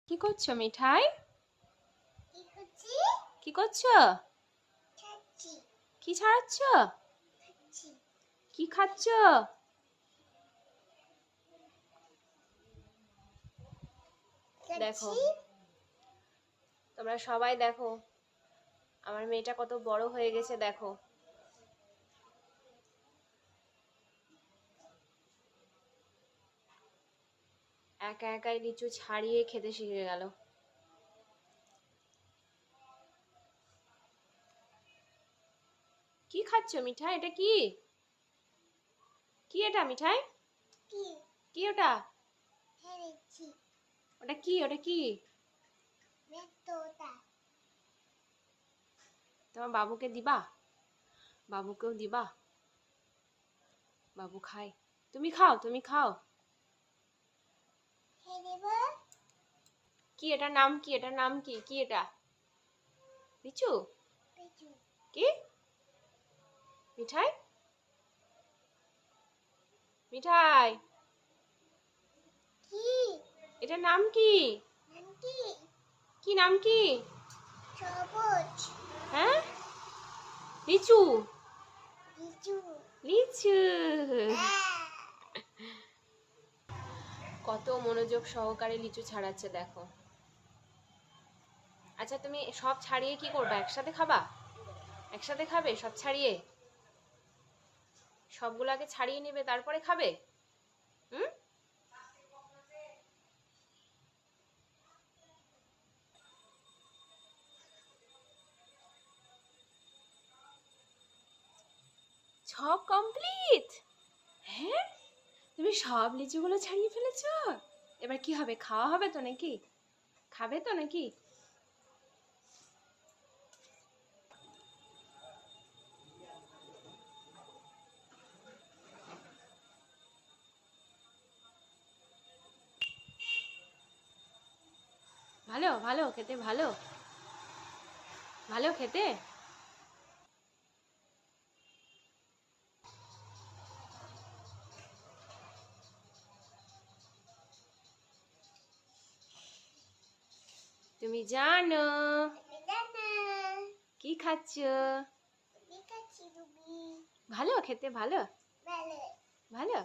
কি করছো মিঠাই? কি করছো? কি ছাড়াচ্ছ? কি খাচ্ছ? দেখো, তোমরা সবাই দেখো আমার মেয়েটা কত বড় হয়ে গেছে। দেখো, একা একাই লিচু ছাড়িয়ে খেতে শিখে গেল। কি খাচ্ছ মিঠাই? এটা কি? কি এটা মিঠাই? কি ওটা? ওটা কি? ওটা কি? তোমার বাবুকে দিবা? বাবুকেও দিবা? বাবু খায়? তুমি খাও, তুমি খাও। কি এটার নাম কি? এটার নাম কি? কি এটা? লিচু? কি মিঠাই? মিঠাই, এটার নাম কি? কি নাম কি? হ্যাঁ, লিচু। লিচু। কত মনোযোগ সহকারে লিচু ছাড়াচ্ছে দেখো। আচ্ছা, তুমি সব ছাড়িয়ে কি করবা? একসাথে খাবা? একসাথে খাবে সব ছাড়িয়ে? সবগুলো আগে ছাড়িয়ে নেবে তারপরে খাবে? হুম? সব কমপ্লিট? হ্যাঁ, তুমি সব লিচুগুলো ছাড়িয়ে ফেলেছো? এবার কি হবে? খাওয়া হবে তো নাকি? খাবে তো নাকি? ভালো ভালো খেতে, ভালো ভালো খেতে। তুমি জানো কি খাচ্ছ? ভালো খেতে, ভালো ভালো।